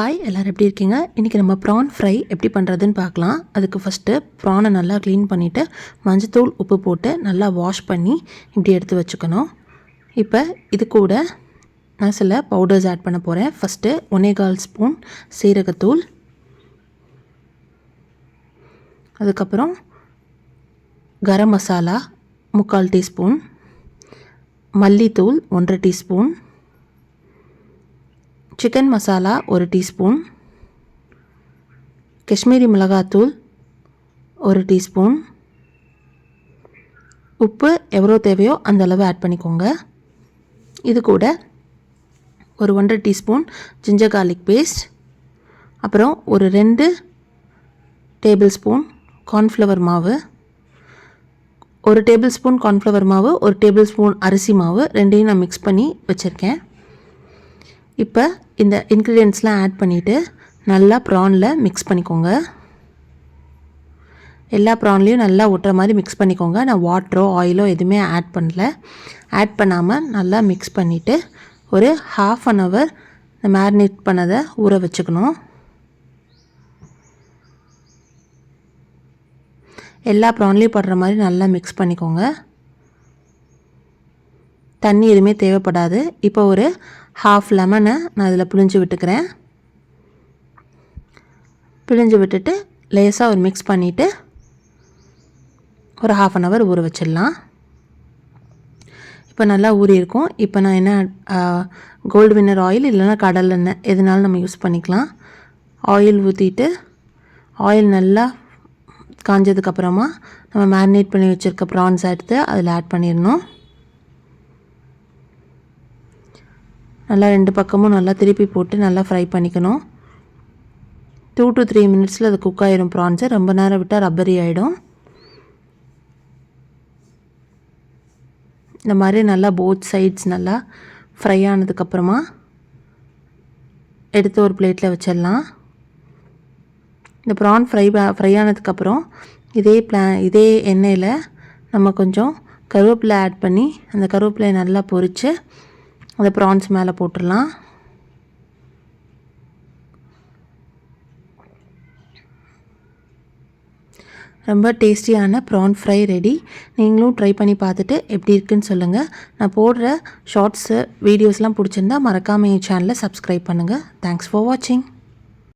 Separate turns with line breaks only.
Hi எல்லோரும் எப்படி இருக்கீங்க? இன்றைக்கி நம்ம ப்ரான் ஃப்ரை எப்படி பண்ணுறதுன்னு பார்க்கலாம். அதுக்கு ஃபஸ்ட்டு ப்ரானை நல்லா க்ளீன் பண்ணிவிட்டு மஞ்சத்தூள் உப்பு போட்டு நல்லா வாஷ் பண்ணி இப்படி எடுத்து வச்சுக்கணும். இப்போ இது கூட நான் சில பவுடர்ஸ் ஆட் பண்ண போகிறேன். ஃபஸ்ட்டு 1.25 ஸ்பூன் சீரகத்தூள், அதுக்கப்புறம் கரம் மசாலா 3/4 டீஸ்பூன், மல்லித்தூள் 1.5 teaspoon, chicken masala 1 teaspoon, Kashmiri மிளகாத்தூள் 1 டீஸ்பூன், உப்பு எவ்வளோ தேவையோ அந்த அளவு ஆட் பண்ணிக்கோங்க. இது கூட ஒரு 1.5 டீஸ்பூன் ஜிஞ்சர் கார்லிக் பேஸ்ட், அப்புறம் ஒரு 2 டேபிள் ஸ்பூன் கார்ன்ஃப்ளவர் மாவு, 1 டேபிள் ஸ்பூன் கார்ன்ஃப்ளவர் மாவு, 1 டேபிள் ஸ்பூன் அரிசி மாவு, ரெண்டையும் நான் மிக்ஸ் பண்ணி வச்சுருக்கேன். இப்போ இந்த இன்க்ரீடியன்ட்ஸ்லாம் ஆட் பண்ணிவிட்டு நல்லா ப்ரானில் மிக்ஸ் பண்ணிக்கோங்க. எல்லா ப்ரான்லேயும் நல்லா ஒட்டுற மாதிரி மிக்ஸ் பண்ணிக்கோங்க. நான் வாட்டரோ ஆயிலோ எதுவுமே ஆட் பண்ணல. ஆட் பண்ணாமல் நல்லா மிக்ஸ் பண்ணிவிட்டு ஒரு 1/2 அன் ஹவர் இந்த மேரினேட் பண்ணதை ஊற வச்சுக்கணும். எல்லா ப்ரான்லேயும் படுற மாதிரி நல்லா மிக்ஸ் பண்ணிக்கோங்க. தண்ணி எதுவுமே தேவைப்படாது. இப்போ ஒரு 1/2 லெமனை நான் இதில் பிழிஞ்சு விட்டுக்கிறேன். பிழிஞ்சு விட்டுட்டு லேசாக ஒரு மிக்ஸ் பண்ணிவிட்டு ஒரு 1/2 அன் ஹவர் ஊற வச்சிடலாம். இப்போ நல்லா ஊறி இருக்கும். இப்போ நான் என்ன கோல்டு வின்னர் ஆயில் இல்லைன்னா கடல் எண்ணெய் எதுனாலும் நம்ம யூஸ் பண்ணிக்கலாம். ஆயில் ஊற்றிட்டு ஆயில் நல்லா காஞ்சதுக்கப்புறமா நம்ம மேரினேட் பண்ணி வச்சுருக்க ப்ரான்ஸ் எடுத்து அதில் ஆட் பண்ணிடணும். நல்லா 2 பக்கமும் நல்லா திருப்பி போட்டு நல்லா ஃப்ரை பண்ணிக்கணும். 2 to 3 மினிட்ஸில் அது குக் ஆகிடும். ப்ரான்ஸு ரொம்ப நேரம் விட்டால் ரப்பரி ஆகிடும். இந்த மாதிரி நல்லா போத் சைட்ஸ் நல்லா ஃப்ரை ஆனதுக்கப்புறமா எடுத்து ஒரு பிளேட்டில் வச்சிடலாம். இந்த ப்ரான் ஃப்ரை ஆனதுக்கப்புறம் இதே எண்ணெயில் நம்ம கொஞ்சம் கருவேப்பிலை ஆட் பண்ணி அந்த கருவேப்பிலையை நல்லா பொரித்து அந்த ப்ரான்ஸ் மேலே போட்டுடலாம். ரொம்ப டேஸ்டியான ப்ரான் ஃப்ரை ரெடி. நீங்களும் ட்ரை பண்ணி பார்த்துட்டு எப்படி இருக்குன்னு சொல்லுங்கள். நான் போடுற ஷார்ட்ஸு வீடியோஸ்லாம் பிடிச்சிருந்தா மறக்காமல் என் சேனலை சப்ஸ்கிரைப் பண்ணுங்கள். தேங்க்ஸ் ஃபார் வாட்சிங்.